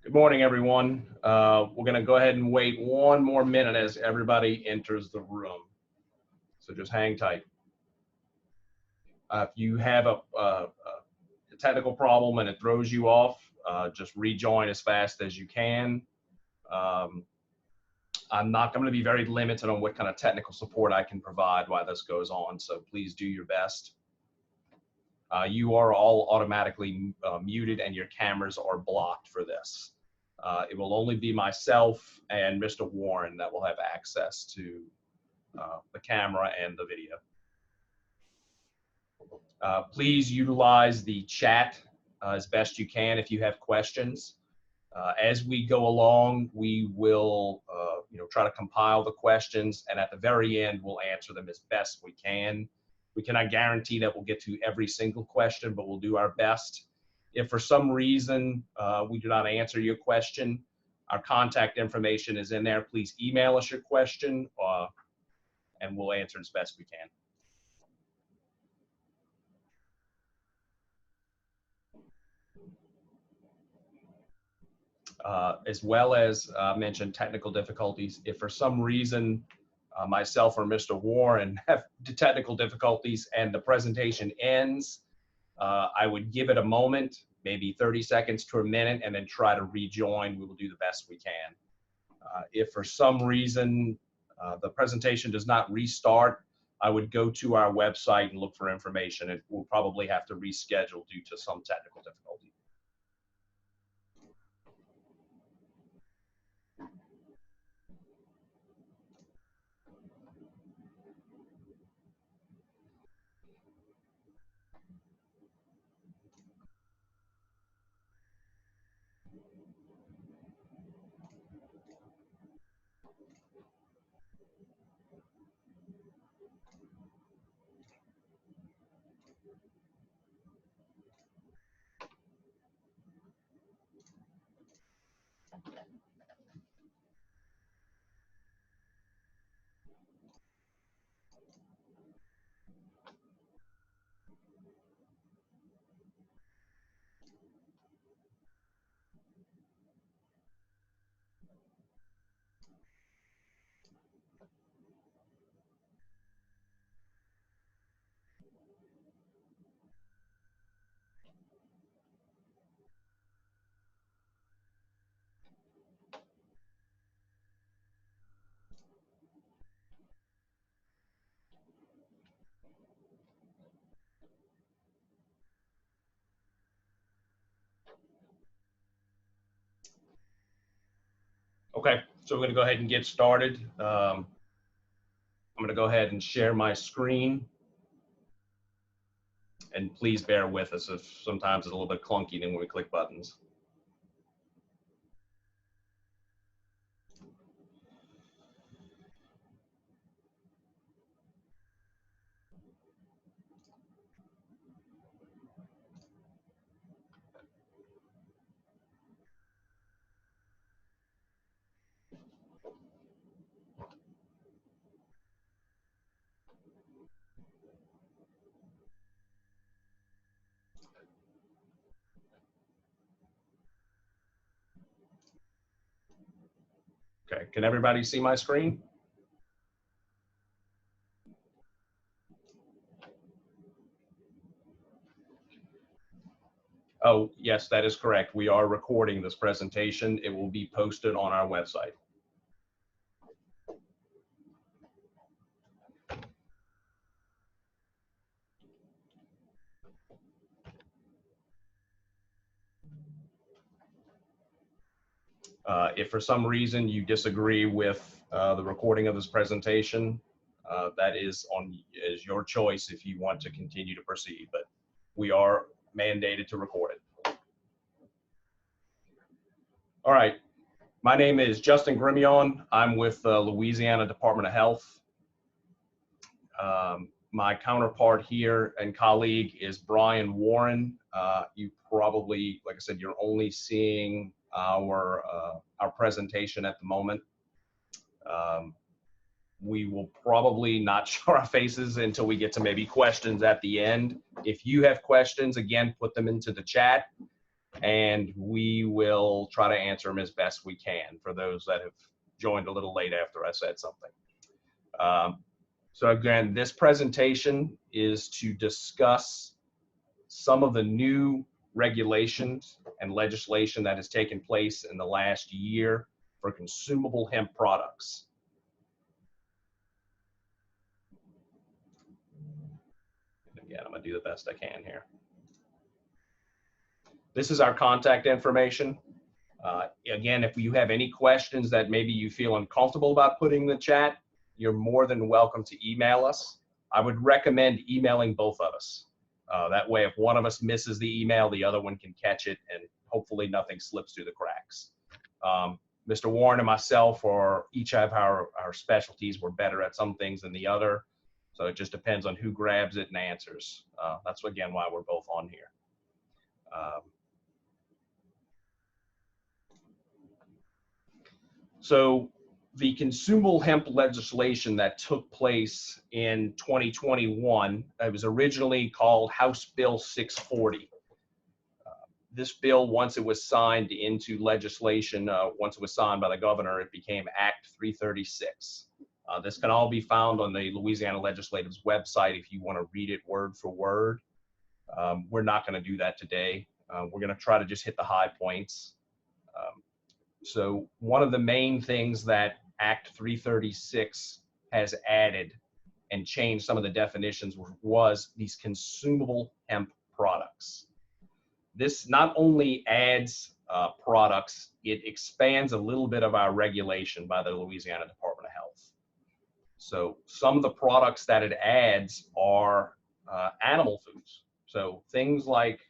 Good morning, everyone. We're going to go ahead and wait one more minute as everybody enters the room. So just hang tight. If you have a technical problem and it throws you off, just rejoin as fast as you can. I'm not going to be very limited on what kind of technical support I can provide while this goes on, so please do your best. You are all automatically muted and your cameras are blocked for this. It will only be myself and Mr. Warren that will have access to the camera and the video. Please utilize the chat as best you can if you have questions. As we go along, we will try to compile the questions, and at the very end, we'll answer them as best we can. We cannot guarantee that we'll get to every single question, but we'll do our best. If for some reason we do not answer your question, our contact information is in there. Please email us your question, and we'll answer as best we can. As well as mentioned technical difficulties. If for some reason myself or Mr. Warren have technical difficulties and the presentation ends, I would give it a moment, maybe 30 seconds to a minute, and then try to rejoin. We will do the best we can. If for some reason the presentation does not restart, I would go to our website and look for information. It will probably have to reschedule due to some technical difficulty. Okay, so we're going to go ahead and get started. I'm going to go ahead and share my screen. And please bear with us if sometimes it's a little bit clunky when we click buttons. Okay, can everybody see my screen? Oh, yes, that is correct. We are recording this presentation. It will be posted on our website. If for some reason you disagree with the recording of this presentation, that is your choice if you want to continue to proceed, but we are mandated to record it. All right, my name is Justin Gremillion. I'm with the Louisiana Department of Health. My counterpart here and colleague is Brian Warren. You probably, like I said, you're only seeing our presentation at the moment. We will probably not show our faces until we get to maybe questions at the end. If you have questions, again, put them into the chat. and we will try to answer them as best we can for those that have joined a little late after I said something. So again, this presentation is to discuss some of the new regulations and legislation that has taken place in the last year for consumable hemp products. Again, I'm going to do the best I can here. This is our contact information. Again, if you have any questions that maybe you feel uncomfortable about putting in the chat, you're more than welcome to email us. I would recommend emailing both of us. That way, if one of us misses the email, the other one can catch it, and hopefully nothing slips through the cracks. Mr. Warren and myself, or each of our specialties, we're better at some things than the other. So it just depends on who grabs it and answers. That's, again, why we're both on here. So the consumable hemp legislation that took place in 2021, it was originally called House Bill 640. This bill, once it was signed into legislation, once it was signed by the governor, it became Act 336. This can all be found on the Louisiana Legislative's website if you want to read it word for word. We're not going to do that today. We're going to try to just hit the high points. So one of the main things that Act 336 has added and changed some of the definitions was these consumable hemp products. This not only adds products, it expands a little bit of our regulation by the Louisiana Department of Health. So some of the products that it adds are animal foods. So things like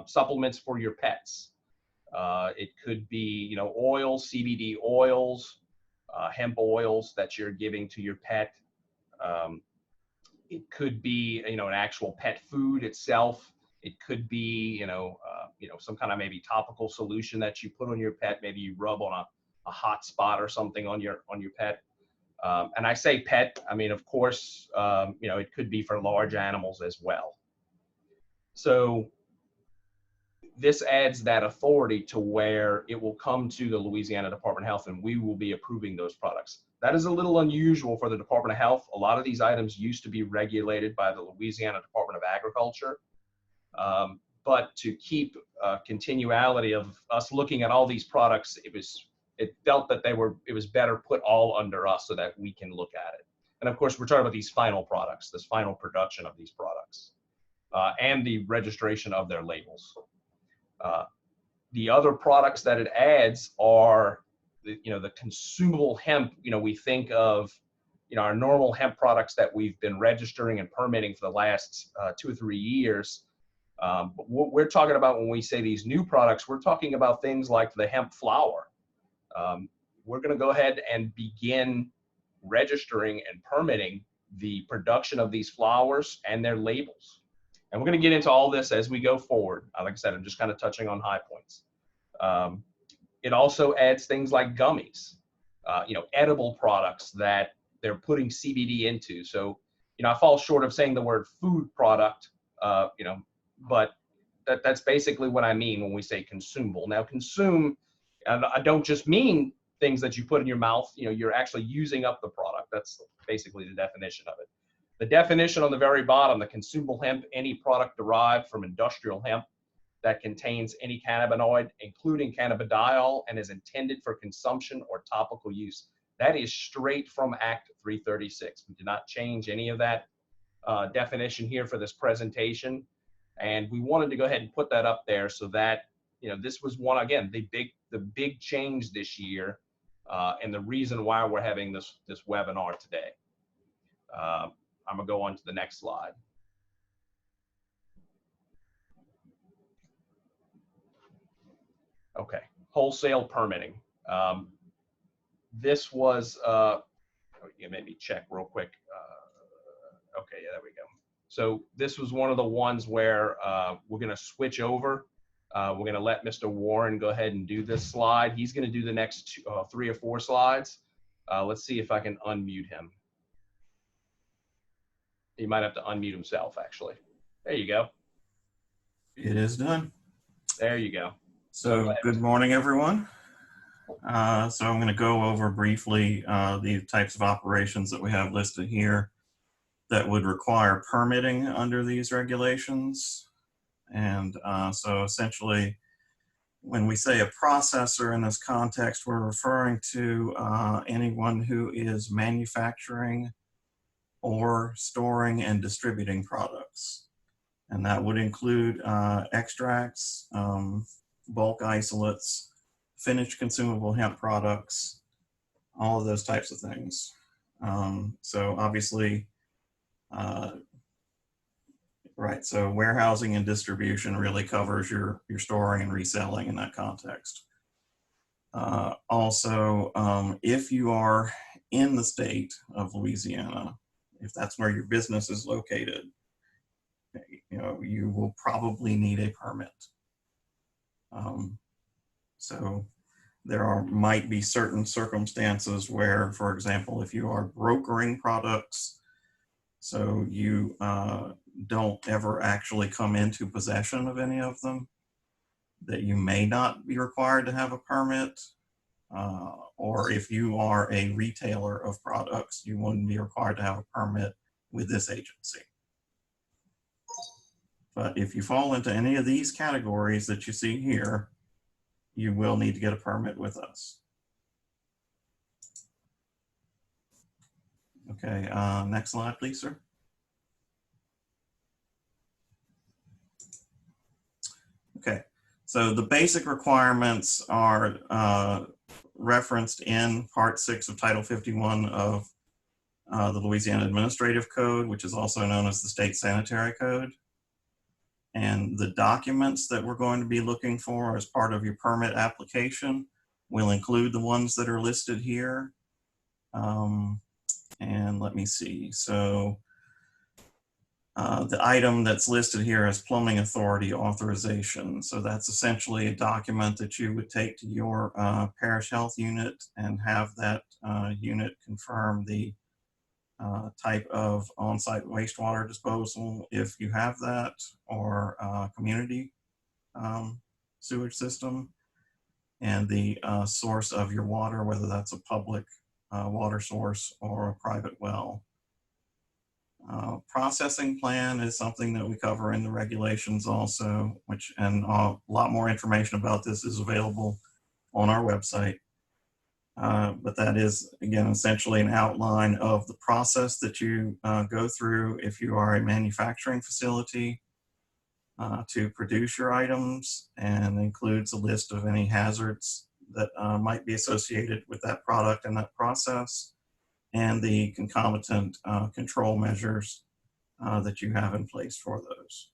supplements for your pets. It could be, oils, CBD oils, hemp oils that you're giving to your pet. It could be, an actual pet food itself. It could be, some kind of maybe topical solution that you put on your pet. Maybe you rub on a hot spot or something on your pet. And I say pet, I mean, of course, it could be for large animals as well. So this adds that authority to where it will come to the Louisiana Department of Health and we will be approving those products. That is a little unusual for the Department of Health. A lot of these items used to be regulated by the Louisiana Department of Agriculture. But to keep continuality of us looking at all these products, it felt that it was better put all under us so that we can look at it. And of course, we're talking about these final products, this final production of these products, and the registration of their labels. The other products that it adds are the consumable hemp. We think of our normal hemp products that we've been registering and permitting for the last 2 or 3 years. But what we're talking about when we say these new products, we're talking about things like the hemp flower. We're going to go ahead and begin registering and permitting the production of these flowers and their labels. And we're going to get into all this as we go forward. Like I said, I'm just kind of touching on high points. It also adds things like gummies, edible products that they're putting CBD into. So, I fall short of saying the word food product, but that's basically what I mean when we say consumable. Now, consume, I don't just mean things that you put in your mouth. You're actually using up the product. That's basically the definition of it. The definition on the very bottom, the consumable hemp, any product derived from industrial hemp that contains any cannabinoid, including cannabidiol, and is intended for consumption or topical use. That is straight from Act 336. We did not change any of that definition here for this presentation. And we wanted to go ahead and put that up there so that, this was one, again, the big change this year, and the reason why we're having this webinar today. I'm gonna go on to the next slide. Okay, wholesale permitting. This was, maybe check real quick. Okay, yeah, there we go. So this was one of the ones where we're gonna switch over. We're gonna let Mr. Warren go ahead and do this slide. He's gonna do the next 3 or 4 slides. Let's see if I can unmute him. He might have to unmute himself, actually. There you go. It is done. There you go. So good morning, everyone. So I'm going to go over briefly the types of operations that we have listed here that would require permitting under these regulations. And so essentially, when we say a processor in this context, we're referring to anyone who is manufacturing or storing and distributing products. And that would include extracts, bulk isolates, finished consumable hemp products, all of those types of things. So obviously, right, so warehousing and distribution really covers your storing and reselling in that context. Also, if you are in the state of Louisiana, if that's where your business is located, you will probably need a permit. So there might be certain circumstances where, for example, if you are brokering products, so you don't ever actually come into possession of any of them, that you may not be required to have a permit. Or if you are a retailer of products, you wouldn't be required to have a permit with this agency. But if you fall into any of these categories that you see here, you will need to get a permit with us. Okay, next slide, please, sir. Okay, so the basic requirements are referenced in Part 6 of Title 51 of the Louisiana Administrative Code, which is also known as the State Sanitary Code. And the documents that we're going to be looking for as part of your permit application will include the ones that are listed here. And let me see. So the item that's listed here is plumbing authority authorization. So that's essentially a document that you would take to your parish health unit and have that unit confirm the type of on-site wastewater disposal, if you have that, or community sewage system, and the source of your water, whether that's a public water source or a private well. Processing plan is something that we cover in the regulations also, and a lot more information about this is available on our website. But that is, again, essentially an outline of the process that you go through if you are a manufacturing facility to produce your items, and includes a list of any hazards that might be associated with that product and that process, and the concomitant control measures that you have in place for those.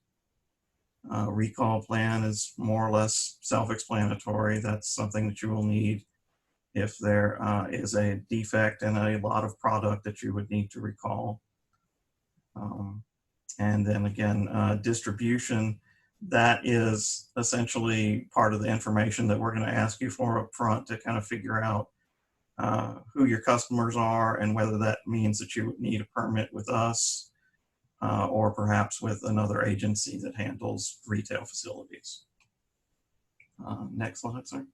Recall plan is more or less self-explanatory. That's something that you will need if there is a defect in a lot of product that you would need to recall. And then again, distribution, that is essentially part of the information that we're going to ask you for up front to kind of figure out who your customers are and whether that means that you would need a permit with us or perhaps with another agency that handles retail facilities. Next slide, sir.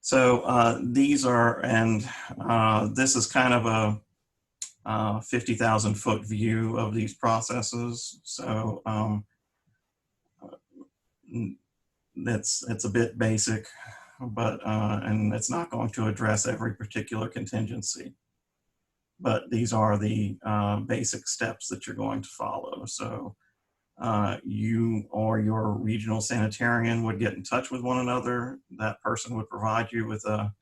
So these are, and this is kind of a 50,000 foot view of these processes. So it's a bit basic, but and it's not going to address every particular contingency. But these are the basic steps that you're going to follow. So you or your regional sanitarian would get in touch with one another. That person would provide you with a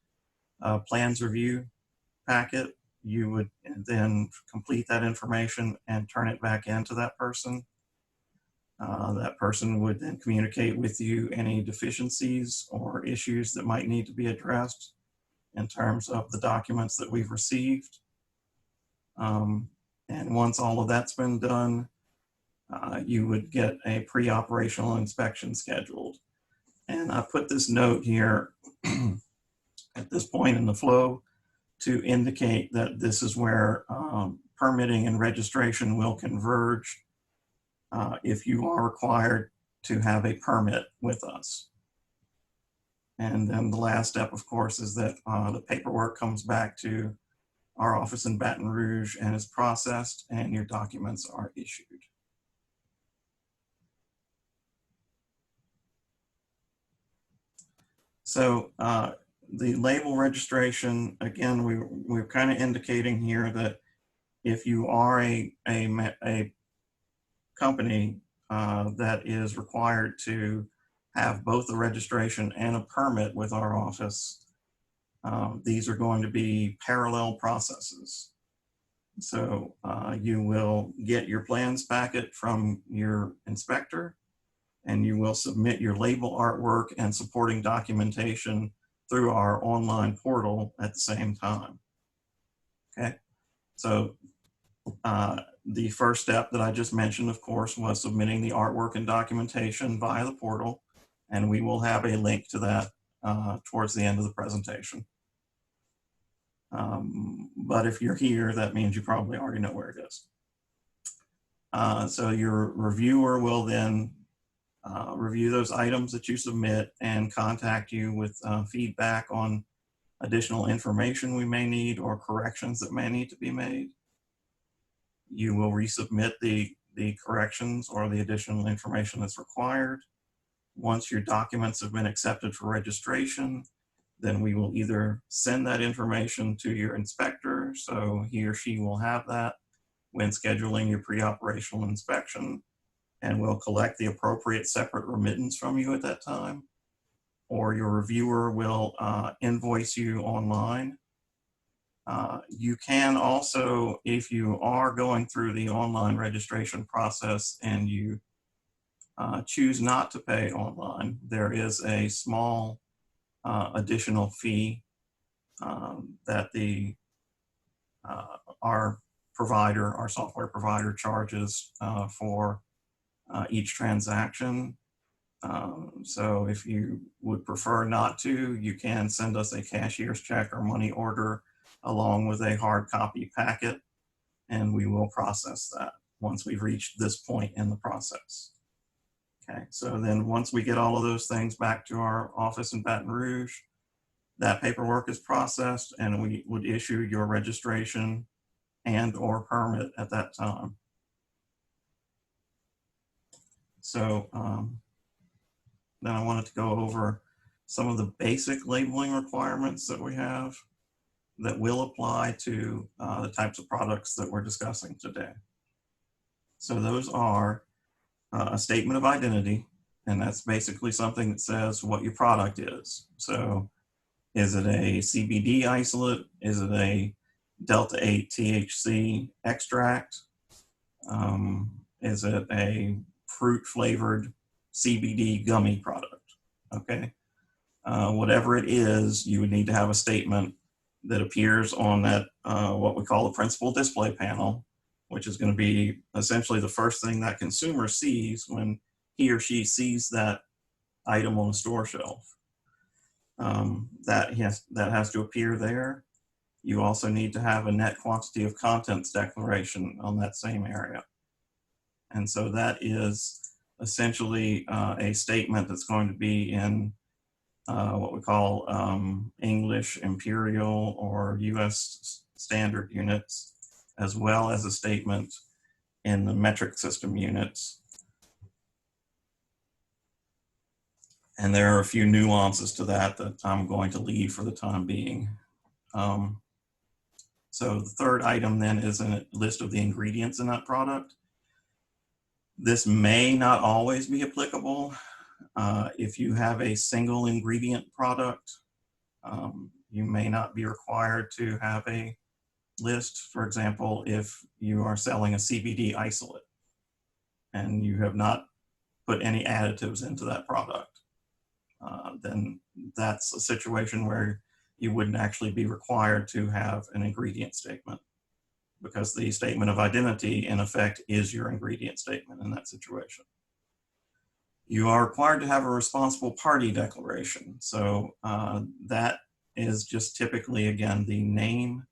plans review packet. You would then complete that information and turn it back into that person. That person would then communicate with you any deficiencies or issues that might need to be addressed in terms of the documents that we've received. And once all of that's been done, you would get a pre-operational inspection scheduled. And I put this note here at this point in the flow to indicate that this is where permitting and registration will converge. If you are required to have a permit with us. And then the last step, of course, is that the paperwork comes back to our office in Baton Rouge and is processed, and your documents are issued. So the label registration, again, we're kind of indicating here that if you are a company that is required to have both a registration and a permit with our office, these are going to be parallel processes. So you will get your plans packet from your inspector, and you will submit your label artwork and supporting documentation through our online portal at the same time. Okay, so the first step that I just mentioned, of course, was submitting the artwork and documentation via the portal, and we will have a link to that towards the end of the presentation. But if you're here, that means you probably already know where it is. So your reviewer will then review those items that you submit and contact you with feedback on additional information we may need or corrections that may need to be made. You will resubmit the corrections or the additional information that's required. Once your documents have been accepted for registration, then we will either send that information to your inspector, so he or she will have that when scheduling your pre-operational inspection, and we'll collect the appropriate separate remittance from you at that time, or your reviewer will invoice you online. You can also, if you are going through the online registration process and you choose not to pay online, there is a small additional fee that our software provider charges for each transaction. So if you would prefer not to, you can send us a cashier's check or money order along with a hard copy packet, and we will process that once we've reached this point in the process. Okay, so then once we get all of those things back to our office in Baton Rouge, that paperwork is processed and we would issue your registration and or permit at that time. So then I wanted to go over some of the basic labeling requirements that we have that will apply to the types of products that we're discussing today. So those are a statement of identity, and that's basically something that says what your product is. So is it a CBD isolate? Is it a Delta 8 THC extract? Is it a fruit flavored CBD gummy product? Okay. Whatever it is, you would need to have a statement that appears on that, what we call the principal display panel, which is going to be essentially the first thing that consumer sees when he or she sees that item on the store shelf. That has to appear there. You also need to have a net quantity of contents declaration on that same area. And so that is essentially a statement that's going to be in what we call English Imperial or US standard units, as well as a statement in the metric system units. And there are a few nuances to that I'm going to leave for the time being. So the third item then is a list of the ingredients in that product. This may not always be applicable. If you have a single ingredient product, you may not be required to have a list. For example, if you are selling a CBD isolate and you have not put any additives into that product, then that's a situation where you wouldn't actually be required to have an ingredient statement, because the statement of identity in effect is your ingredient statement in that situation. You are required to have a responsible party declaration. So that is just typically, again, the name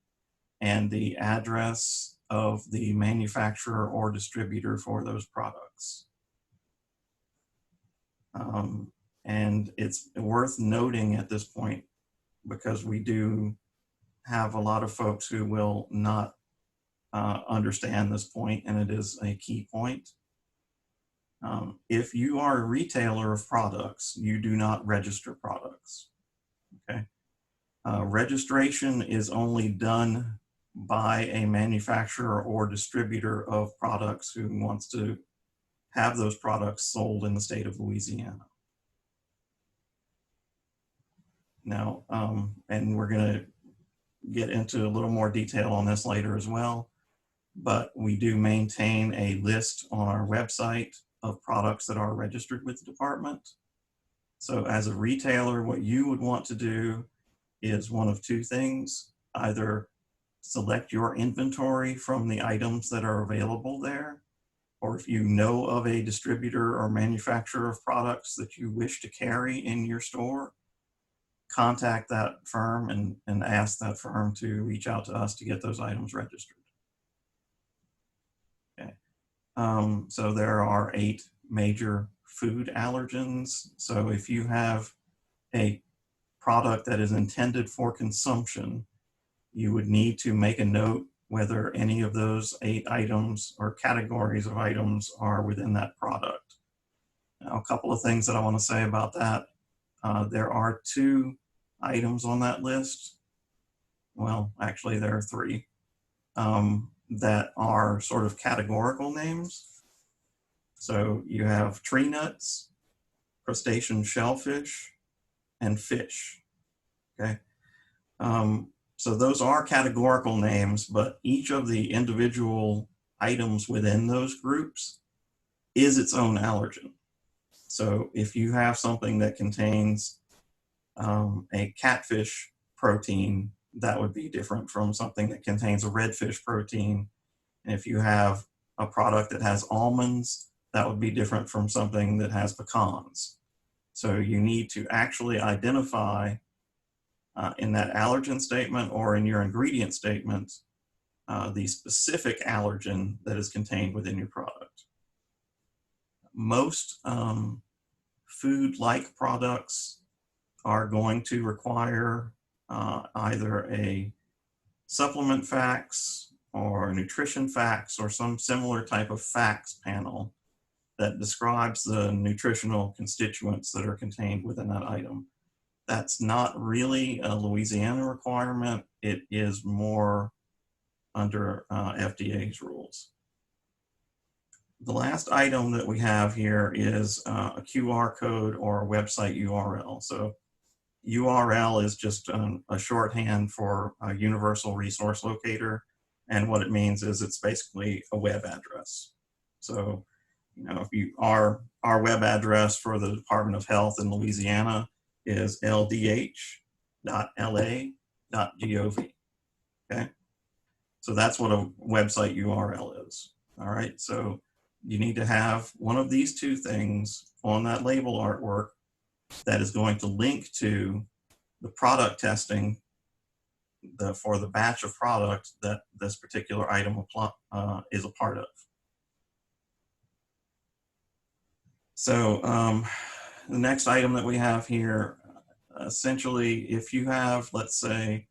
and the address of the manufacturer or distributor for those products. And it's worth noting at this point, because we do have a lot of folks who will not understand this point, and it is a key point. If you are a retailer of products, you do not register products, okay? Registration is only done by a manufacturer or distributor of products who wants to have those products sold in the state of Louisiana. Now, and we're going to get into a little more detail on this later as well, but we do maintain a list on our website of products that are registered with the department. So as a retailer, what you would want to do is one of two things: either select your inventory from the items that are available there, or if you know of a distributor or manufacturer of products that you wish to carry in your store, contact that firm and ask that firm to reach out to us to get those items registered. Okay. So there are 8 major food allergens. So if you have a product that is intended for consumption, you would need to make a note whether any of those 8 items or categories of items are within that product. Now, a couple of things that I want to say about that. There are 2 items on that list. Well, actually there are 3 that are sort of categorical names. So you have tree nuts, crustacean shellfish, and fish, okay? So those are categorical names, but each of the individual items within those groups is its own allergen. So if you have something that contains a catfish protein, that would be different from something that contains a redfish protein. And if you have a product that has almonds, that would be different from something that has pecans. So you need to actually identify in that allergen statement or in your ingredient statement the specific allergen that is contained within your product. Most food-like products are going to require either a supplement facts or nutrition facts or some similar type of facts panel that describes the nutritional constituents that are contained within that item. That's not really a Louisiana requirement. It is more under FDA's rules. The last item that we have here is a QR code or a website URL. So URL is just a shorthand for a universal resource locator. And what it means is it's basically a web address. So, you know, if you our web address for the Department of Health in Louisiana is ldh.la.gov. Okay. So that's what a website URL is. All right. So you need to have one of these 2 things on that label artwork that is going to link to the product testing for the batch of product that this particular item is a part of. So the next item that we have here, essentially, if you have, let's say,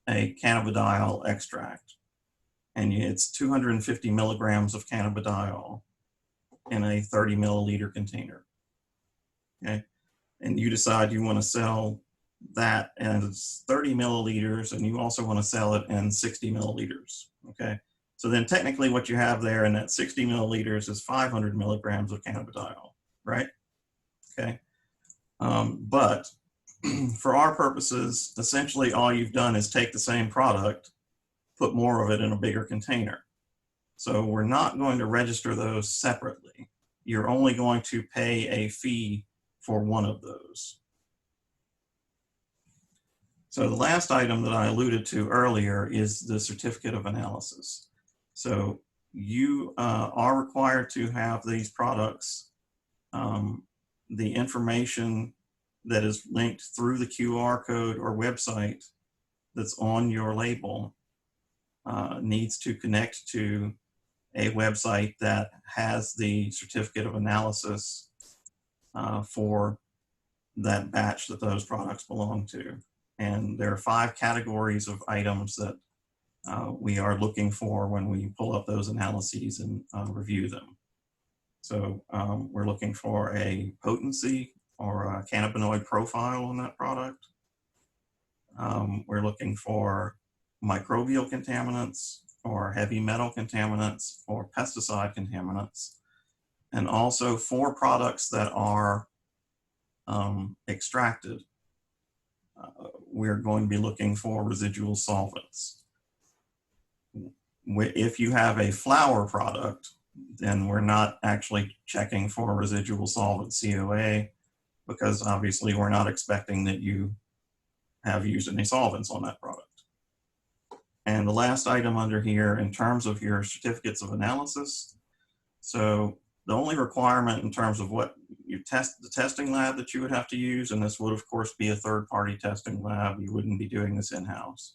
a cannabidiol extract, and it's 250 milligrams of cannabidiol in a 30 milliliter container, okay? And you decide you want to sell that as 30 milliliters, and you also want to sell it in 60 milliliters, okay? So then technically what you have there in that 60 milliliters is 500 milligrams of cannabidiol, right? Okay. But for our purposes, essentially all you've done is take the same product, put more of it in a bigger container. So we're not going to register those separately. You're only going to pay a fee for one of those. So the last item that I alluded to earlier is the certificate of analysis. So you are required to have these products, the information that is linked through the QR code or website that's on your label needs to connect to a website that has the certificate of analysis for that batch that those products belong to. And there are 5 categories of items that we are looking for when we pull up those analyses and review them. So we're looking for a potency or a cannabinoid profile on that product. We're looking for microbial contaminants or heavy metal contaminants or pesticide contaminants, and also for products that are extracted. We're going to be looking for residual solvents. If you have a flour product, then we're not actually checking for residual solvent COA, because obviously we're not expecting that you have used any solvents on that product. And the last item under here, in terms of your certificates of analysis, so the only requirement in terms of what you test, the testing lab that you would have to use, and this would of course be a third-party testing lab, you wouldn't be doing this in-house,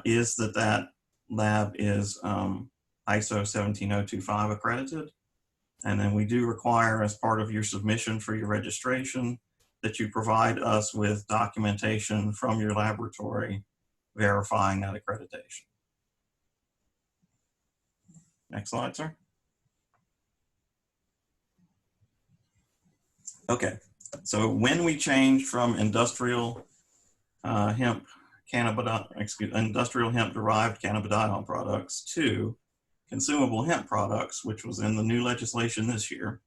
is that lab is ISO 17025 accredited. And then we do require, as part of your submission for your registration, that you provide us with documentation from your laboratory verifying that accreditation. Next slide, sir. Okay, so when we change from industrial hemp derived cannabidiol products to consumable hemp products, which was in the new legislation this year,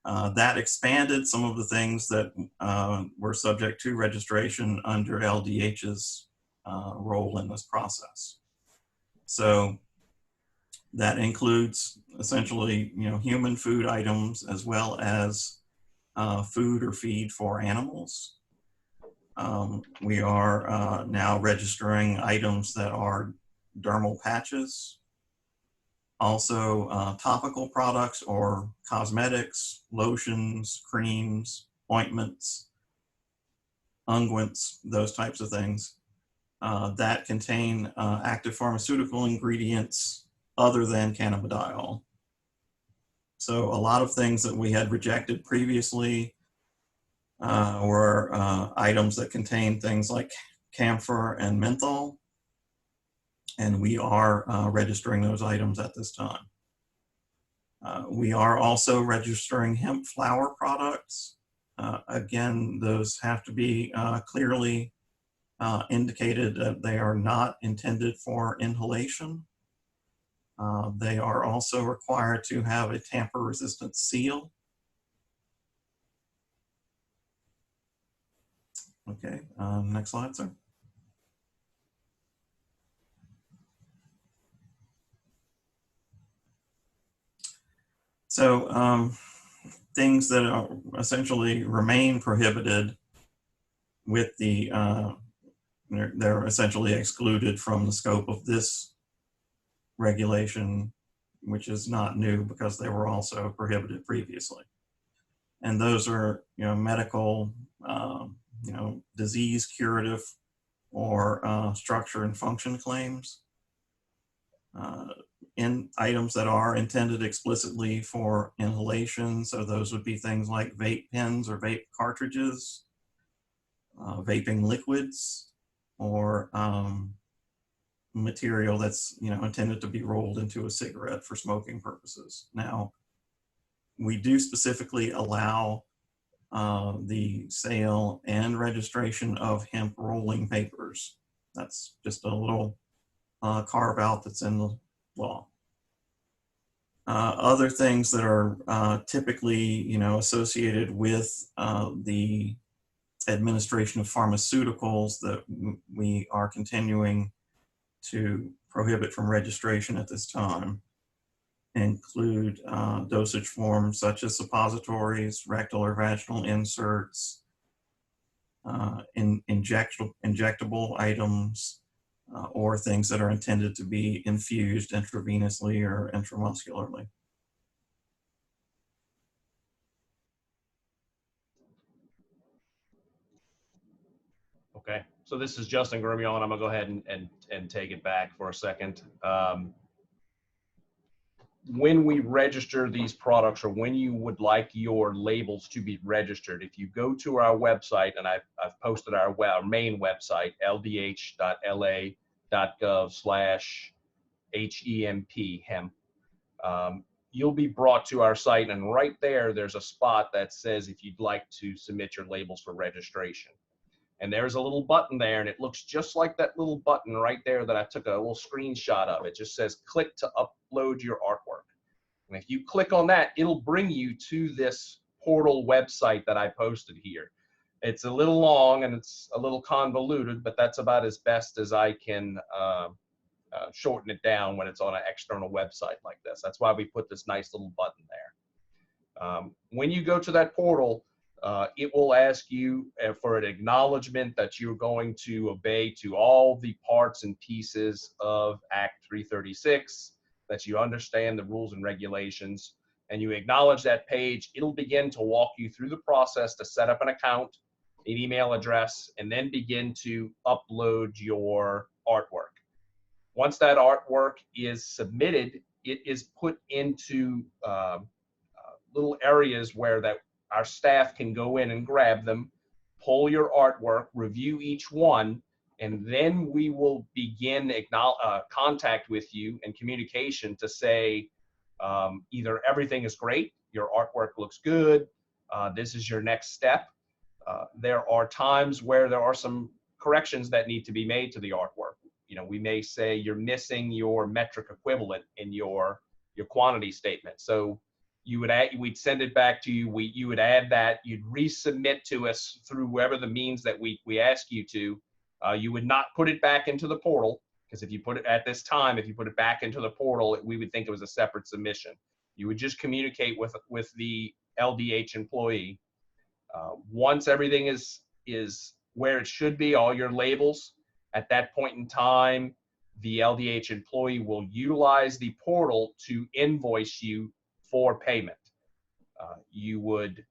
that expanded some of the things that were subject to registration under LDH's role in this process. So that includes essentially, human food items as well as food or feed for animals. We are now registering items that are dermal patches, also topical products or cosmetics, lotions, creams, ointments, unguents, those types of things that contain active pharmaceutical ingredients other than cannabidiol. So a lot of things that we had rejected previously were items that contain things like camphor and menthol, and we are registering those items at this time. We are also registering hemp flour products. Again, those have to be clearly indicated that they are not intended for inhalation. They are also required to have a tamper-resistant seal. Okay, next slide, sir. So things that are essentially remain prohibited with the, they're essentially excluded from the scope of this regulation, which is not new because they were also prohibited previously. And those are, medical, disease curative or structure and function claims. In items that are intended explicitly for inhalation. So those would be things like vape pens or vape cartridges, vaping liquids, or material that's intended to be rolled into a cigarette for smoking purposes. Now, we do specifically allow the sale and registration of hemp rolling papers. That's just a little carve out that's in the law. Other things that are typically, associated with the administration of pharmaceuticals that we are continuing to prohibit from registration at this time include dosage forms such as suppositories, rectal or vaginal inserts, injectable items, or things that are intended to be infused intravenously or intramuscularly. Okay, so this is Justin Gremillion. I'm gonna go ahead and take it back for a second. when we register these products, or when you would like your labels to be registered, if you go to our website, and I've posted our main website, ldh.la.gov/HEMP, you'll be brought to our site, and right there's a spot that says if you'd like to submit your labels for registration. And there's a little button there, and it looks just like that little button right there that I took a little screenshot of. It just says click to upload your artwork. And if you click on that, it'll bring you to this portal website that I posted here. It's a little long and it's a little convoluted, but that's about as best as I can shorten it down when it's on an external website like this. That's why we put this nice little button there. When you go to that portal, it will ask you for an acknowledgement that you're going to obey to all the parts and pieces of Act 336, that you understand the rules and regulations, and you acknowledge that page. It'll begin to walk you through the process to set up an account, an email address, and then begin to upload your artwork. Once that artwork is submitted, it is put into little areas where our staff can go in and grab them, pull your artwork, review each one, and then we will begin contact with you and communication to say either everything is great, your artwork looks good, this is your next step. There are times where there are some corrections that need to be made to the artwork. You know, we may say you're missing your metric equivalent in your quantity statement. So we'd send it back to you. You would add that. You'd resubmit to us through whoever the means that we ask you to. You would not put it back into the portal, because if you put it at this time, if you put it back into the portal, we would think it was a separate submission. You would just communicate with the LDH employee. Once everything is where it should be, all your labels, at that point in time, the LDH employee will utilize the portal to invoice you for payment. You'd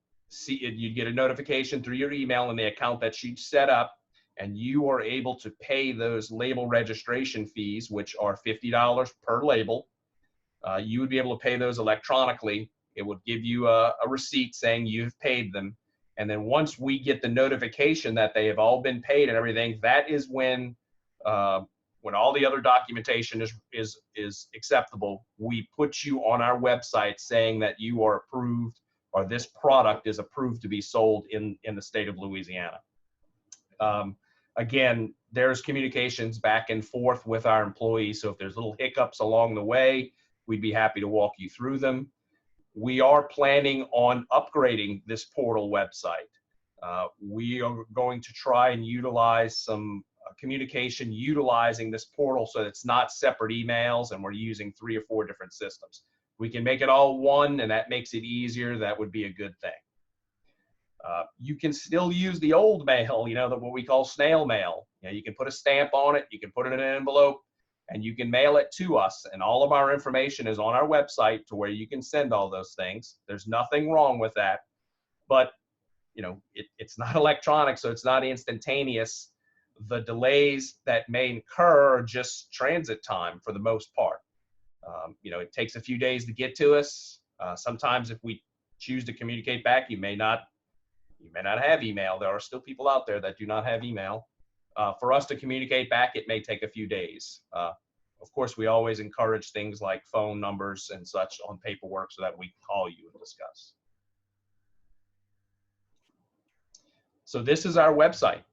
get a notification through your email and the account that she'd set up, and you are able to pay those label registration fees, which are $50 per label. You would be able to pay those electronically. It would give you a receipt saying you've paid them. And then once we get the notification that they have all been paid and everything, that is when all the other documentation is acceptable, we put you on our website saying that you are approved, or this product is approved to be sold in the state of Louisiana. Again, there's communications back and forth with our employees. So if there's little hiccups along the way, we'd be happy to walk you through them. We are planning on upgrading this portal website. We are going to try and utilize some communication utilizing this portal so that it's not separate emails and we're using 3 or 4 different systems. We can make it all one, and that makes it easier. That would be a good thing. You can still use the old mail, what we call snail mail. You can put a stamp on it, you can put it in an envelope, and you can mail it to us. And all of our information is on our website to where you can send all those things. There's nothing wrong with that. But, it's not electronic, so it's not instantaneous. The delays that may incur are just transit time for the most part. It takes a few days to get to us. Sometimes if we choose to communicate back, you may not have email. There are still people out there that do not have email. For us to communicate back, it may take a few days. Of course, we always encourage things like phone numbers and such on paperwork so that we can call you and discuss. So this is our website.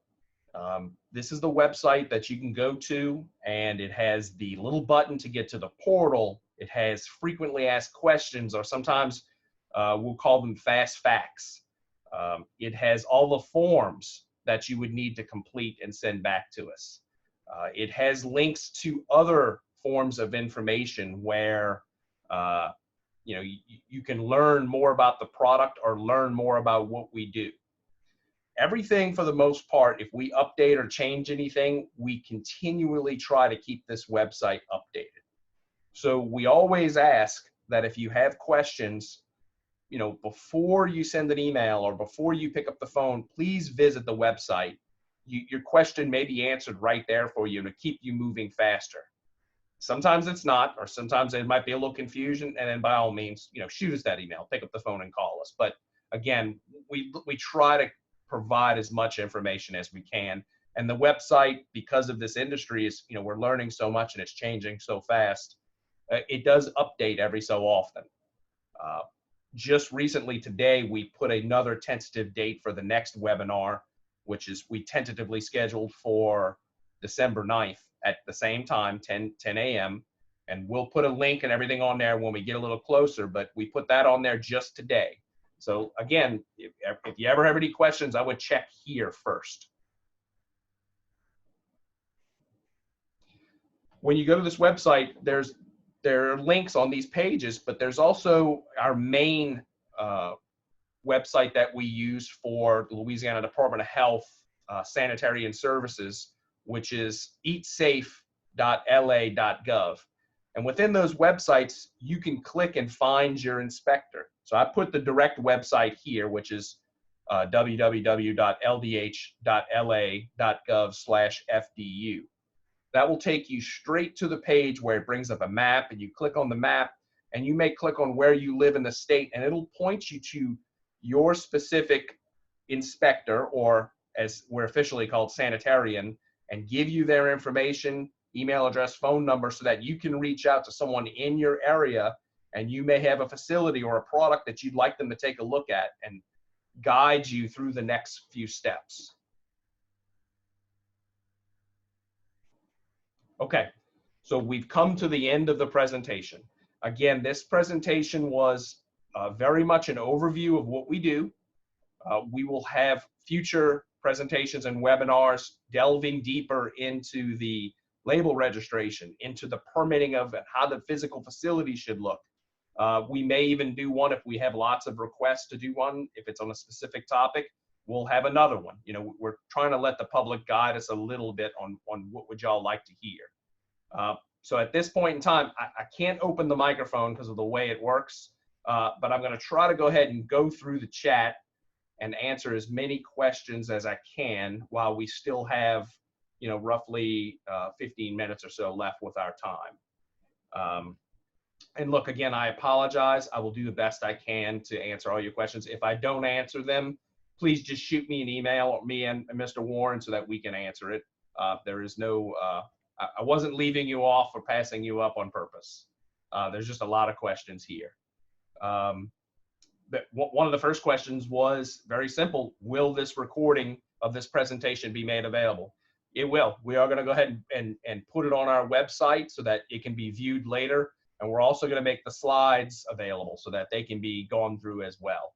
This is the website that you can go to, and it has the little button to get to the portal. It has frequently asked questions, or sometimes we'll call them fast facts. It has all the forms that you would need to complete and send back to us. It has links to other forms of information where you can learn more about the product or learn more about what we do. Everything, for the most part, if we update or change anything, we continually try to keep this website updated. So we always ask that if you have questions, before you send an email or before you pick up the phone, please visit the website. Your question may be answered right there for you to keep you moving faster. Sometimes it's not, or sometimes there might be a little confusion, and then by all means, shoot us that email, pick up the phone and call us. But again, we try to provide as much information as we can. And the website, because of this industry, is, we're learning so much and it's changing so fast. It does update every so often. Just recently today, we put another tentative date for the next webinar, which is we tentatively scheduled for December 9th at the same time, 10 a.m. And we'll put a link and everything on there when we get a little closer, but we put that on there just today. So again, if you ever have any questions, I would check here first. When you go to this website, there are links on these pages, but there's also our main website that we use for the Louisiana Department of Health Sanitary and Services, which is eatsafe.la.gov. And within those websites, you can click and find your inspector. So I put the direct website here, which is www.ldh.la.gov/FDU. That will take you straight to the page where it brings up a map, and you click on the map, and you may click on where you live in the state, and it'll point you to your specific inspector, or as we're officially called, sanitarian, and give you their information, email address, phone number, so that you can reach out to someone in your area, and you may have a facility or a product that you'd like them to take a look at and guide you through the next few steps. Okay, so we've come to the end of the presentation. Again, this presentation was very much an overview of what we do. We will have future presentations and webinars delving deeper into the label registration, into the permitting of it, how the physical facility should look. We may even do one if we have lots of requests to do one. If it's on a specific topic, we'll have another one. We're trying to let the public guide us a little bit on what would y'all like to hear. So at this point in time, I can't open the microphone because of the way it works, but I'm going to try to go ahead and go through the chat and answer as many questions as I can while we still have, roughly 15 minutes or so left with our time. And look, again, I apologize. I will do the best I can to answer all your questions. If I don't answer them, please just shoot me an email, or me and Mr. Warren, so that we can answer it. There is no, I wasn't leaving you off or passing you up on purpose. There's just a lot of questions here. But one of the first questions was very simple. Will this recording of this presentation be made available? It will. We are going to go ahead and put it on our website so that it can be viewed later. And we're also going to make the slides available so that they can be gone through as well.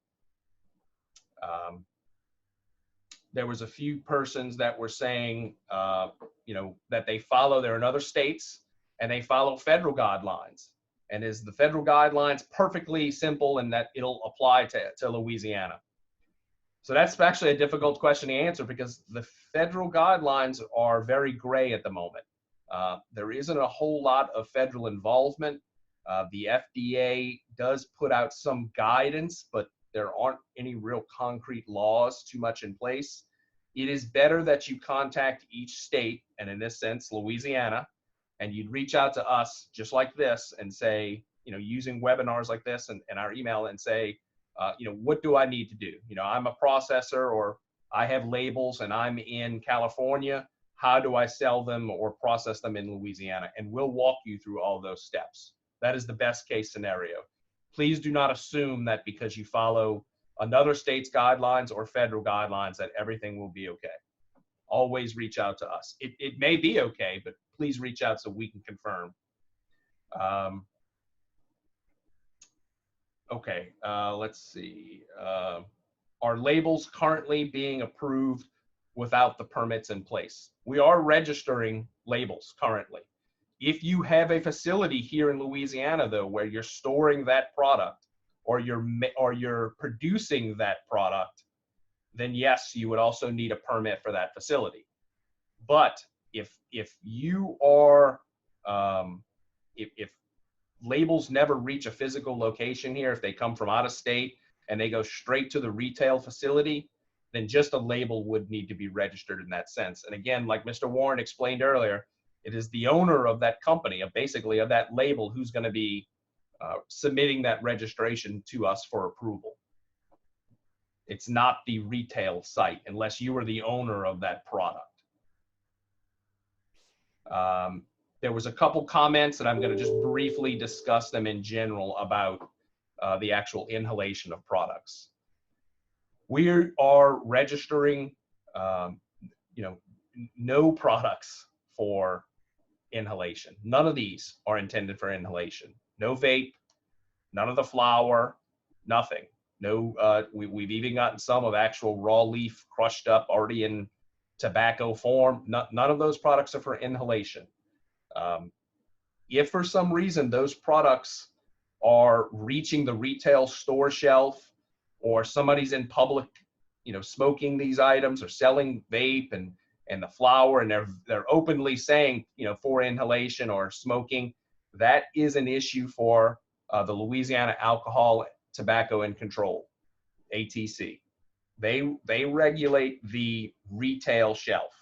There was a few persons that were saying, that they follow, they're in other states and they follow federal guidelines. And is the federal guidelines perfectly simple and that it'll apply to Louisiana? So that's actually a difficult question to answer because the federal guidelines are very gray at the moment. There isn't a whole lot of federal involvement. The FDA does put out some guidance, but there aren't any real concrete laws too much in place. It is better that you contact each state, and in this sense, Louisiana, and you'd reach out to us just like this and say, using webinars like this and our email and say, what do I need to do? I'm a processor, or I have labels and I'm in California. How do I sell them or process them in Louisiana? And we'll walk you through all those steps. That is the best case scenario. Please do not assume that because you follow another state's guidelines or federal guidelines that everything will be okay. Always reach out to us. It may be okay, but please reach out so we can confirm. Okay, let's see. Are labels currently being approved without the permits in place? We are registering labels currently. If you have a facility here in Louisiana, though, where you're storing that product or you're producing that product, then yes, you would also need a permit for that facility. But if you are, if labels never reach a physical location here, if they come from out of state and they go straight to the retail facility, then just a label would need to be registered in that sense. And again, like Mr. Warren explained earlier, It is the owner of that company, of basically of that label, who's going to be submitting that registration to us for approval. It's not the retail site unless you are the owner of that product. There was a couple comments, and I'm going to just briefly discuss them in general about the actual inhalation of products. We are registering, no products for inhalation. None of these are intended for inhalation. No vape, none of the flower, nothing. No, we've even gotten some of actual raw leaf crushed up already in tobacco form. None of those products are for inhalation. If for some reason those products are reaching the retail store shelf, or somebody's in public, smoking these items or selling vape and the flower, and they're openly saying, for inhalation or smoking, that is an issue for the Louisiana Alcohol, Tobacco and Control, ATC. They regulate the retail shelf.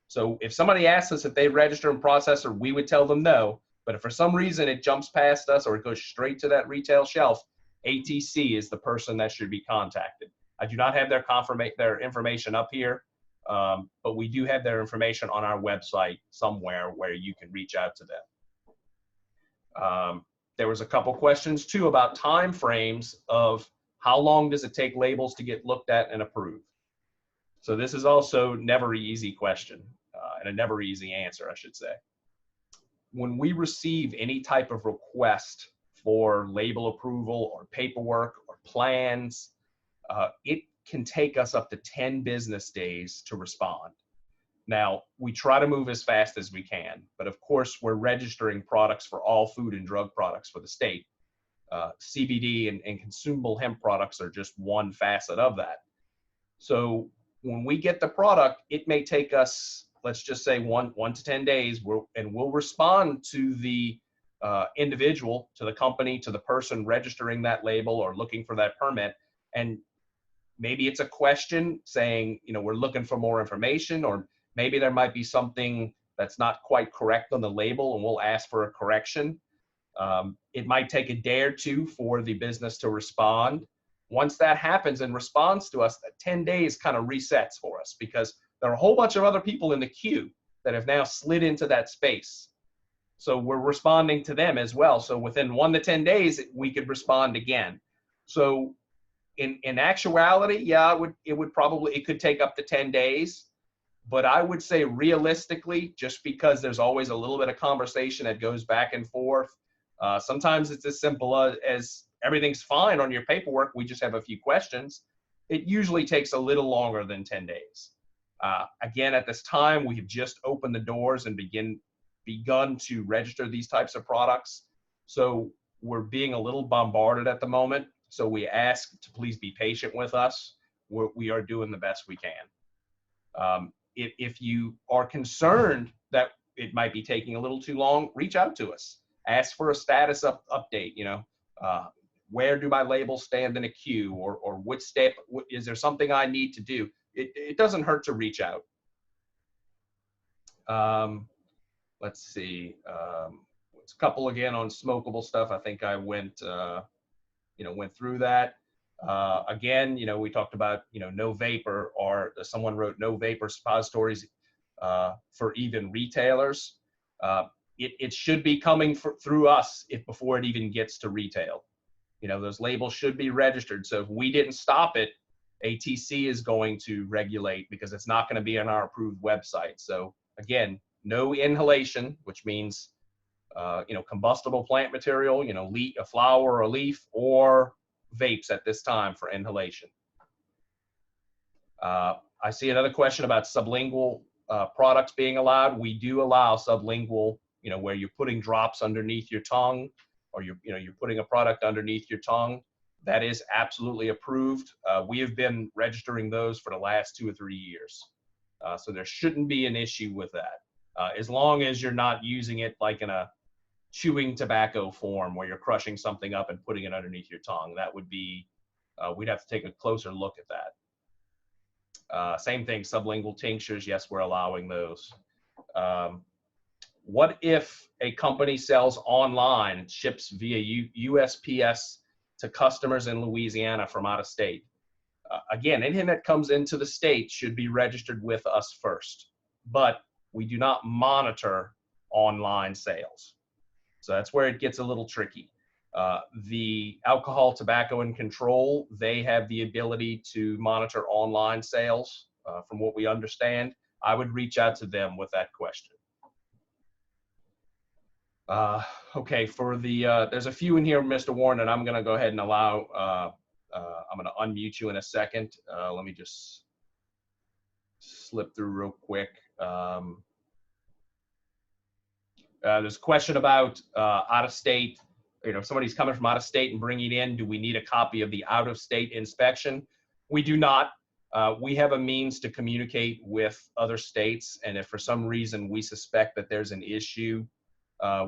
So if somebody asks us if they register and processor, we would tell them no. But if for some reason it jumps past us or it goes straight to that retail shelf, ATC is the person that should be contacted. I do not have their information up here, but we do have their information on our website somewhere where you can reach out to them. There was a couple questions too about time frames of how long does it take labels to get looked at and approved. So this is also never an easy question, and a never easy answer, I should say. When we receive any type of request for label approval or paperwork or plans, it can take us up to 10 business days to respond. Now, we try to move as fast as we can, but of course, we're registering products for all food and drug products for the state. CBD and consumable hemp products are just one facet of that. So when we get the product, it may take us, let's just say 1 to 10 days, and we'll respond to the individual, to the company, to the person registering that label or looking for that permit. And maybe it's a question saying, we're looking for more information, or maybe there might be something that's not quite correct on the label and we'll ask for a correction. It might take a day or two for the business to respond. Once that happens and responds to us, that 10 days kind of resets for us, because there are a whole bunch of other people in the queue that have now slid into that space. So we're responding to them as well. So within 1 to 10 days, we could respond again. So in actuality, yeah, it could take up to 10 days. But I would say realistically, just because there's always a little bit of conversation that goes back and forth, sometimes it's as simple as everything's fine on your paperwork, we just have a few questions. It usually takes a little longer than 10 days. Again, at this time, we have just opened the doors and begun to register these types of products. So we're being a little bombarded at the moment. So we ask to please be patient with us. We are doing the best we can. If you are concerned that it might be taking a little too long, reach out to us. Ask for a status update. Where do my labels stand in a queue, or which step, is there something I need to do? It doesn't hurt to reach out. Let's see. It's a couple again on smokable stuff. I think I went through that. Again, we talked about, no vapor, or someone wrote no vapor suppositories for even retailers. It should be coming through us before it even gets to retail. Those labels should be registered. So if we didn't stop it, ATC is going to regulate, because it's not going to be on our approved website. So again, no inhalation, which means, combustible plant material, a flower or a leaf, or vapes at this time for inhalation. I see another question about sublingual products being allowed. We do allow sublingual, where you're putting drops underneath your tongue, or you're putting a product underneath your tongue. That is absolutely approved. We have been registering those for the last 2 or 3 years. So there shouldn't be an issue with that. As long as you're not using it like in a chewing tobacco form, where you're crushing something up and putting it underneath your tongue. That would be, we'd have to take a closer look at that. Same thing, sublingual tinctures, yes, we're allowing those. What if a company sells online and ships via USPS to customers in Louisiana from out of state? Again, anything that comes into the state should be registered with us first, but we do not monitor online sales. So that's where it gets a little tricky. The Alcohol, Tobacco, and Control, they have the ability to monitor online sales, from what we understand. I would reach out to them with that question. Okay, for the, there's a few in here, Mr. Warren, and I'm going to go ahead and allow, I'm going to unmute you in a second. Let me just slip through real quick. There's a question about out of state. You know, if somebody's coming from out of state and bringing it in, do we need a copy of the out of state inspection? We do not. We have a means to communicate with other states, and if for some reason we suspect that there's an issue,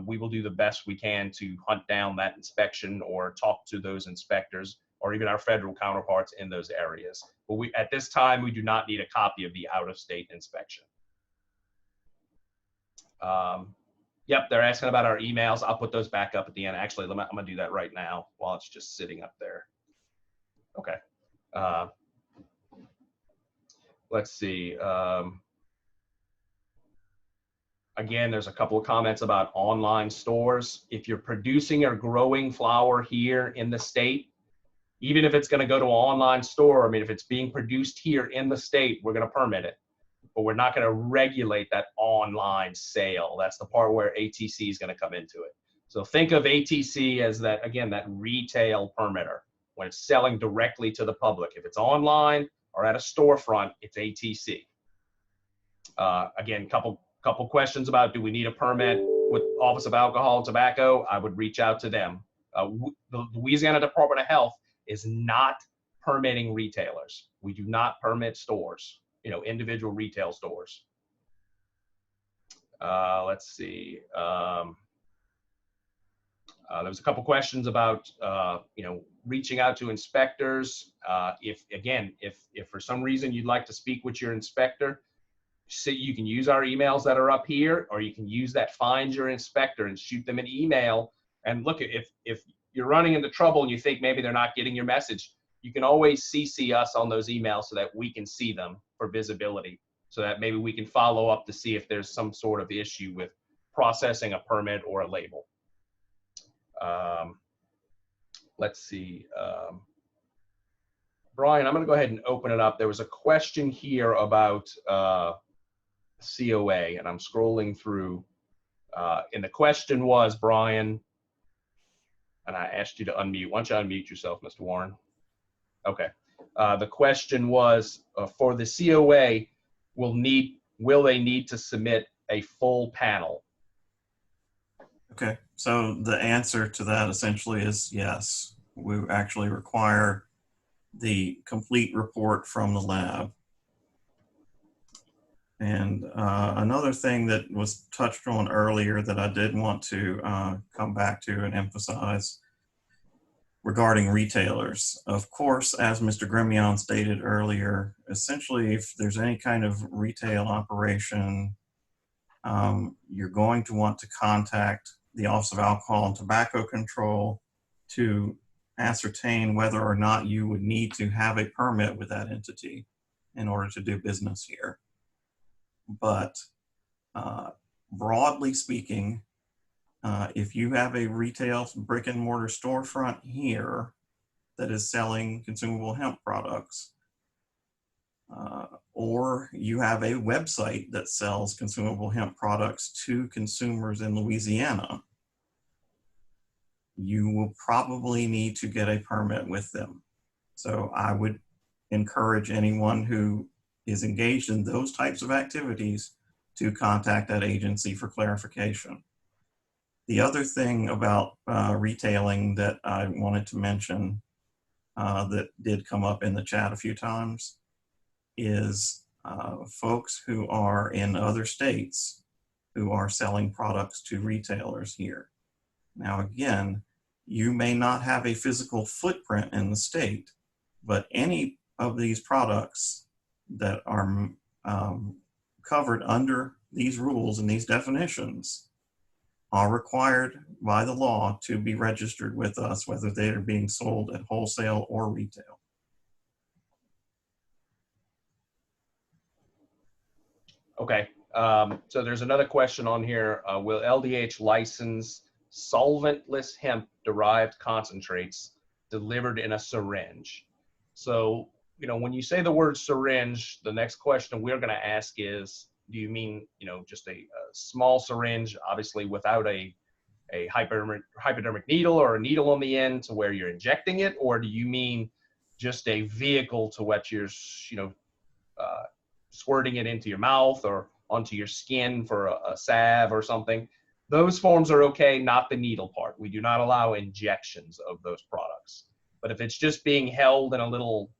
we will do the best we can to hunt down that inspection or talk to those inspectors or even our federal counterparts in those areas. But at this time, we do not need a copy of the out-of-state inspection. Yep, they're asking about our emails. I'll put those back up at the end. Actually, I'm gonna do that right now while it's just sitting up there. Okay. Let's see. Again, there's a couple of comments about online stores. If you're producing or growing flower here in the state, even if it's going to go to an online store, I mean, if it's being produced here in the state, we're going to permit it. But we're not going to regulate that online sale. That's the part where ATC is going to come into it. So think of ATC as that, again, that retail permitter when it's selling directly to the public. If it's online or at a storefront, it's ATC. Again, couple questions about, do we need a permit with Office of Alcohol and Tobacco? I would reach out to them. The Louisiana Department of Health is not permitting retailers. We do not permit stores, you know, individual retail stores. Let's see. There was a couple questions about, you know, reaching out to inspectors. If for some reason you'd like to speak with your inspector, so you can use our emails that are up here, or you can use that find your inspector and shoot them an email. And look, if you're running into trouble and you think maybe they're not getting your message, you can always CC us on those emails so that we can see them for visibility, so that maybe we can follow up to see if there's some sort of issue with processing a permit or a label. Let's see. Brian, I'm going to go ahead and open it up. There was a question here about COA, and I'm scrolling through. And the question was, Brian, and I asked you to unmute. Why don't you unmute yourself, Mr. Warren? Okay. The question was, for the COA, will they need to submit a full panel? Okay, so the answer to that essentially is yes. We actually require the complete report from the lab. And another thing that was touched on earlier that I did want to come back to and emphasize regarding retailers. Of course, as Mr. Gremillion stated earlier, essentially if there's any kind of retail operation, you're going to want to contact the Office of Alcohol and Tobacco Control to ascertain whether or not you would need to have a permit with that entity in order to do business here. But broadly speaking, if you have a retail brick and mortar storefront here that is selling consumable hemp products, or you have a website that sells consumable hemp products to consumers in Louisiana, you will probably need to get a permit with them. So I would encourage anyone who is engaged in those types of activities to contact that agency for clarification. The other thing about retailing that I wanted to mention that did come up in the chat a few times is folks who are in other states who are selling products to retailers here. Now, again, you may not have a physical footprint in the state, but any of these products that are covered under these rules and these definitions are required by the law to be registered with us, whether they are being sold at wholesale or retail. Okay, so there's another question on here. Will LDH license solventless hemp-derived concentrates delivered in a syringe? So, you know, when you say the word syringe, the next question we're going to ask is, do you mean, you know, just a small syringe, obviously without a hypodermic needle or a needle on the end to where you're injecting it? Or do you mean just a vehicle to what you're, you know, squirting it into your mouth or onto your skin for a salve or something? Those forms are okay, not the needle part. We do not allow injections of those products. But if it's just being held in a little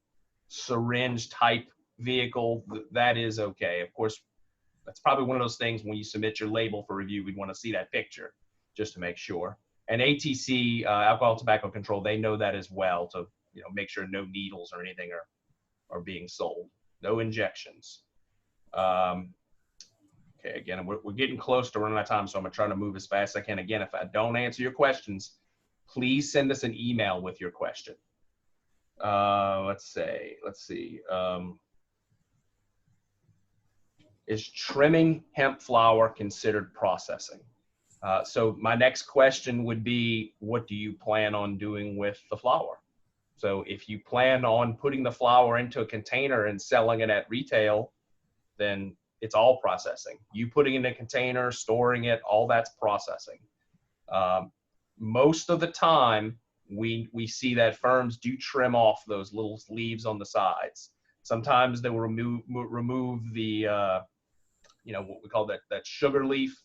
syringe type vehicle, that is okay. Of course, that's probably one of those things when you submit your label for review, we'd want to see that picture just to make sure. And ATC, Alcohol Tobacco Control, they know that as well, to, you know, make sure no needles or anything are being sold. No injections. Okay, again, we're getting close to running out of time, so I'm going to try to move as fast as I can. Again, if I don't answer your questions, please send us an email with your question. Let's see. Is trimming hemp flower considered processing? So my next question would be, what do you plan on doing with the flower? So if you plan on putting the flower into a container and selling it at retail, then it's all processing. You putting it in a container, storing it, all that's processing. Most of the time, we see that firms do trim off those little leaves on the sides. Sometimes they will remove the, you know, what we call that sugar leaf,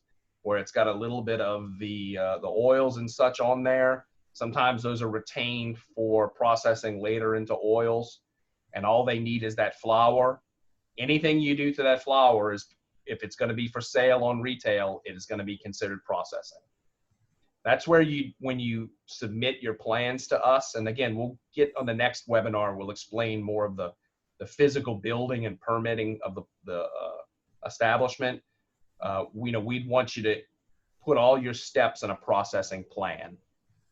where it's got a little bit of the oils and such on there. Sometimes those are retained for processing later into oils, and all they need is that flour. Anything you do to that flour is, if it's going to be for sale on retail, it is going to be considered processing. That's where when you submit your plans to us, and again, we'll get on the next webinar, we'll explain more of the physical building and permitting of the establishment. We'd want you to put all your steps in a processing plan.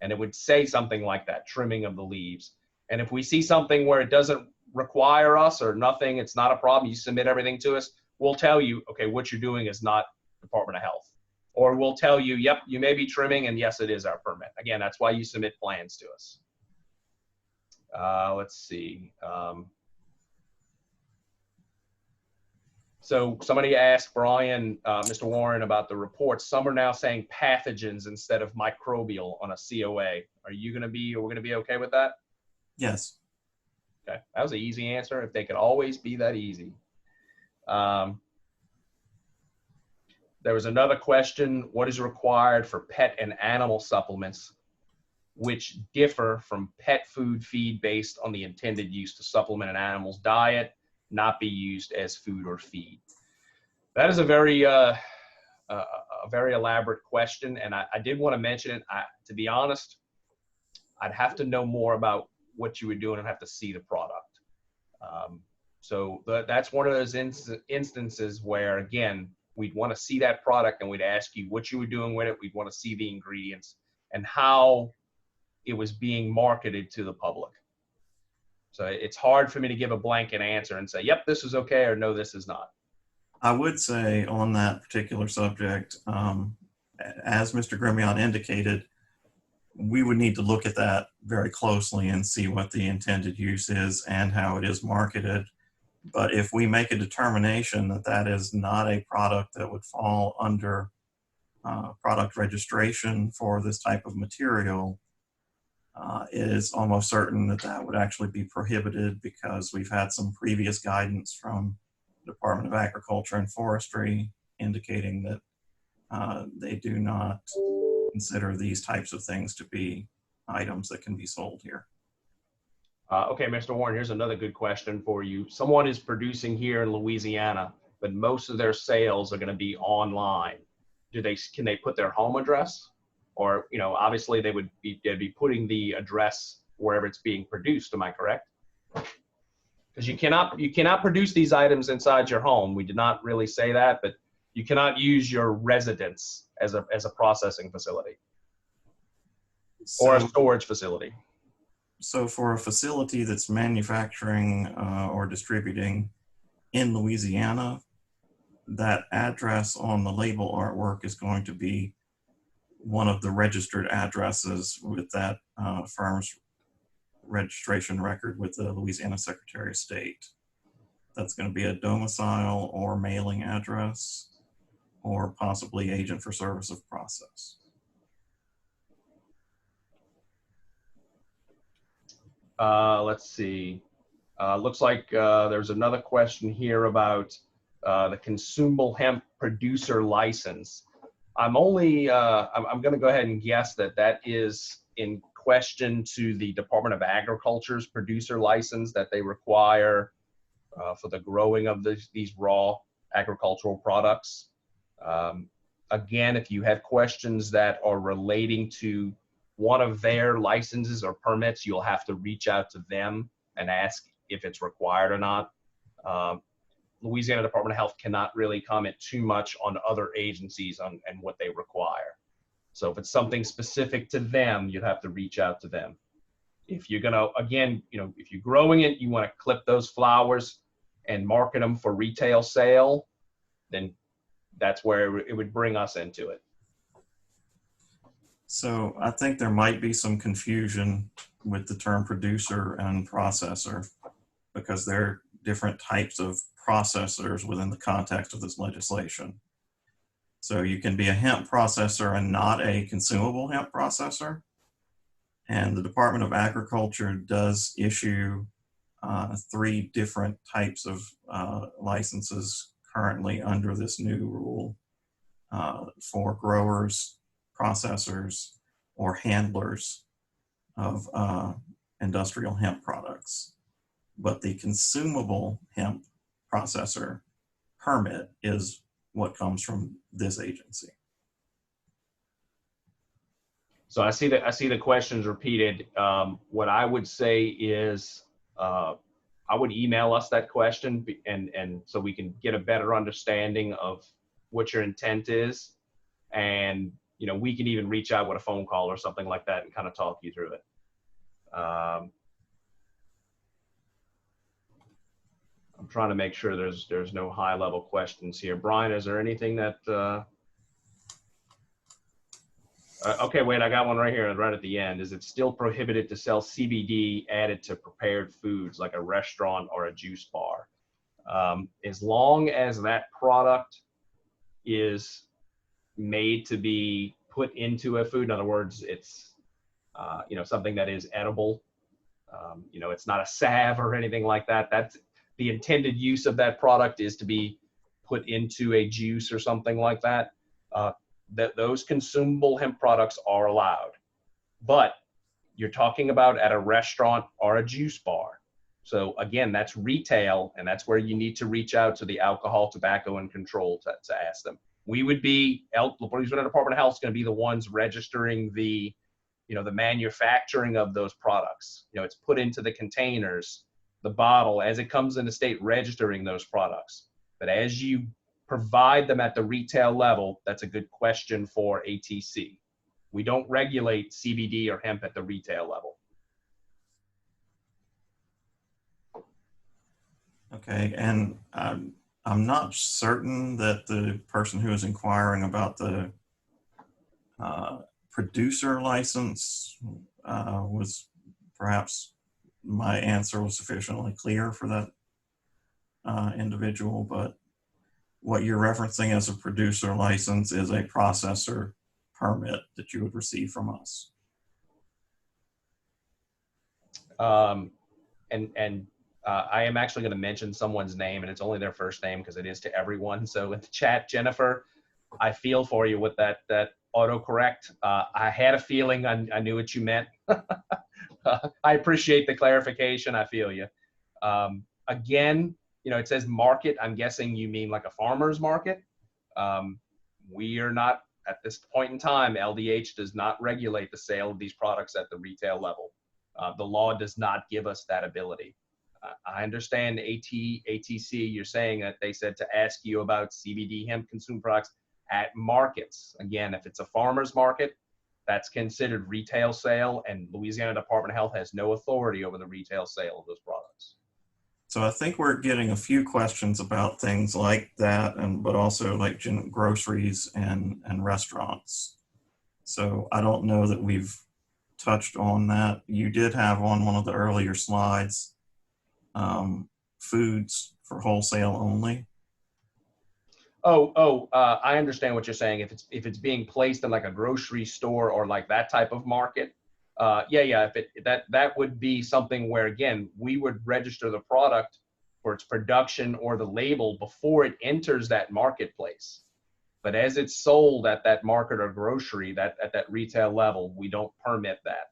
And it would say something like that, trimming of the leaves. And if we see something where it doesn't require us or nothing, it's not a problem, you submit everything to us, we'll tell you, okay, what you're doing is not Department of Health. Or we'll tell you, yep, you may be trimming, and yes, it is our permit. Again, that's why you submit plans to us. Let's see. So somebody asked Brian, Mr. Warren, about the reports. Some are now saying pathogens instead of microbial on a COA. Are you going to be, or we're going to be okay with that? Yes. Okay, that was an easy answer. If they could always be that easy. There was another question: what is required for pet and animal supplements, which differ from pet food feed based on the intended use to supplement an animal's diet, not be used as food or feed? That is a very elaborate question, and I did want to mention it. To be honest, I'd have to know more about what you were doing and have to see the product. So that's one of those instances where, again, we'd want to see that product and we'd ask you what you were doing with it. We'd want to see the ingredients and how it was being marketed to the public. So it's hard for me to give a blanket answer and say, yep, this is okay, or no, this is not. I would say on that particular subject, as Mr. Gremillion indicated, we would need to look at that very closely and see what the intended use is and how it is marketed. But if we make a determination that that is not a product that would fall under product registration for this type of material, it is almost certain that that would actually be prohibited, because we've had some previous guidance from the Department of Agriculture and Forestry indicating that they do not consider these types of things to be items that can be sold here. Okay, Mr. Warren, here's another good question for you. Someone is producing here in Louisiana, but most of their sales are going to be online. Can they put their home address? Or, you know, obviously they'd be putting the address wherever it's being produced. Am I correct? Because you cannot produce these items inside your home. We did not really say that, but You cannot use your residence as a processing facility or a So, storage facility. so for a facility that's manufacturing or distributing in Louisiana, that address on the label artwork is going to be one of the registered addresses with that firm's registration record with the Louisiana Secretary of State. That's going to be a domicile or mailing address, or possibly agent for service of process. Let's see. Looks like there's another question here about the Consumable Hemp producer license. I'm going to go ahead and guess that that is in question to the Department of Agriculture's producer license that they require for the growing of these raw agricultural products. Again, if you have questions that are relating to one of their licenses or permits, you'll have to reach out to them and ask if it's required or not. Louisiana Department of Health cannot really comment too much on other agencies and what they require. So if it's something specific to them, you have to reach out to them. If you're gonna, again, if you're growing it, you want to clip those flowers and market them for retail sale, then that's where it would bring us into it. So I think there might be some confusion with the term producer and processor, because they're different types of processors within the context of this legislation. So you can be a hemp processor and not a consumable hemp processor. And the Department of Agriculture does issue 3 different types of licenses currently under this new rule for growers, processors, or handlers of industrial hemp products. But the consumable hemp processor permit is what comes from this agency. So I see the questions repeated. What I would say is I would email us that question and so we can get a better understanding of what your intent is. And we can even reach out with a phone call or something like that and kind of talk you through it. I'm trying to make sure there's no high level questions here. Brian, is there anything that, okay, wait, I got one right here, right at the end. Is it still prohibited to sell CBD added to prepared foods like a restaurant or a juice bar? As long as that product is made to be put into a food, in other words, it's something that is edible. It's not a salve or anything like that. That's the intended use of that product, is to be put into a juice or something like that. Those consumable hemp products are allowed, but you're talking about at a restaurant or a juice bar. So again, that's retail, and that's where you need to reach out to the Alcohol, Tobacco, and Control to ask them. We would be, the Louisiana Department of Health is going to be the ones registering the manufacturing of those products. It's put into the containers, the bottle, as it comes into state, registering those products. But as you provide them at the retail level, that's a good question for ATC. We don't regulate CBD or hemp at the retail level. Okay, and I'm not certain that the person who is inquiring about the producer license was, perhaps my answer was sufficiently clear for that individual, but what you're referencing as a producer license is a processor permit that you would receive from us. I am actually going to mention someone's name, and it's only their first name because it is to everyone. So in the chat, Jennifer, I feel for you with that autocorrect. I had a feeling I knew what you meant. I appreciate the clarification. I feel you. Again, it says market. I'm guessing you mean like a farmer's market. We are not, at this point in time, LDH does not regulate the sale of these products at the retail level. The law does not give us that ability. I understand ATC, you're saying that they said to ask you about CBD hemp consumer products at markets. Again, if it's a farmer's market, that's considered retail sale, and Louisiana Department of Health has no authority over the retail sale of those products. So I think we're getting a few questions about things like that, but also like groceries and restaurants. So I don't know that we've touched on that. You did have on one of the earlier slides, foods for wholesale only. I understand what you're saying. If it's being placed in like a grocery store or like that type of market, yeah. That would be something where, again, we would register the product for its production or the label before it enters that marketplace. But as it's sold at that market or grocery, at that retail level, we don't permit that.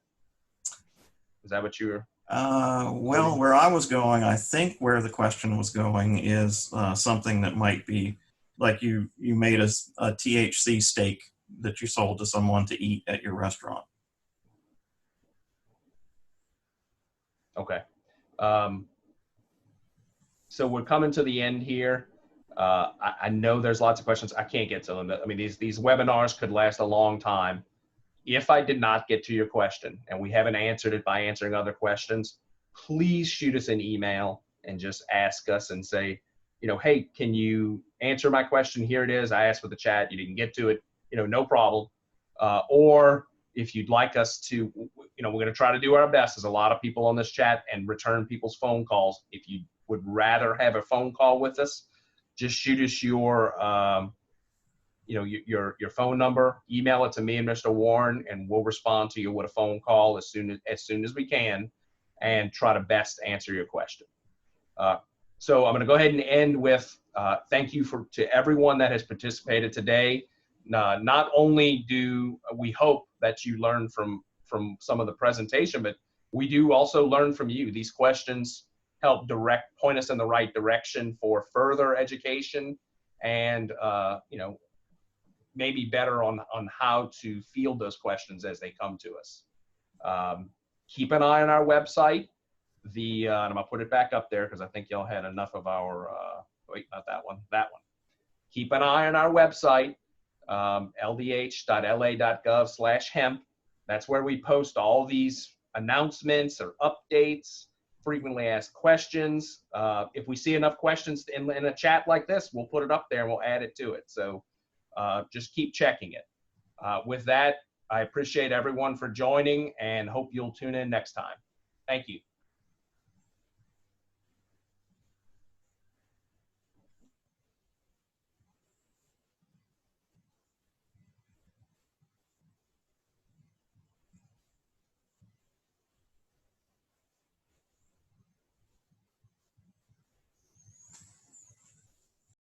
Is that what you're? Well, where I was going, I think where the question was going is something that might be like you made a THC steak that you sold to someone to eat at your restaurant. Okay. So we're coming to the end here. I know there's lots of questions. I can't get to them. I mean, these webinars could last a long time. If I did not get to your question and we haven't answered it by answering other questions, please shoot us an email and just ask us and say, hey, can you answer my question? Here it is. I asked for the chat. You didn't get to it. No problem. Or if you'd like us to, we're going to try to do our best. There's a lot of people on this chat and return people's phone calls. If you would rather have a phone call with us, just shoot us your phone number, email it to me and Mr. Warren, and we'll respond to you with a phone call as soon as we can and try to best answer your question. So I'm going to go ahead and end with thank you to everyone that has participated today. Not only do we hope that you learn from some of the presentation, but we do also learn from you. These questions help point us in the right direction for further education and maybe better on how to field those questions as they come to us. Keep an eye on our website. And I'm gonna put it back up there because I think y'all had enough of our, wait, not that one, that one. Keep an eye on our website, ldh.la.gov/hemp. That's where we post all these announcements or updates, frequently asked questions. If we see enough questions in a chat like this, we'll put it up there and we'll add it to it. So just keep checking it. With that, I appreciate everyone for joining and hope you'll tune in next time. Thank you.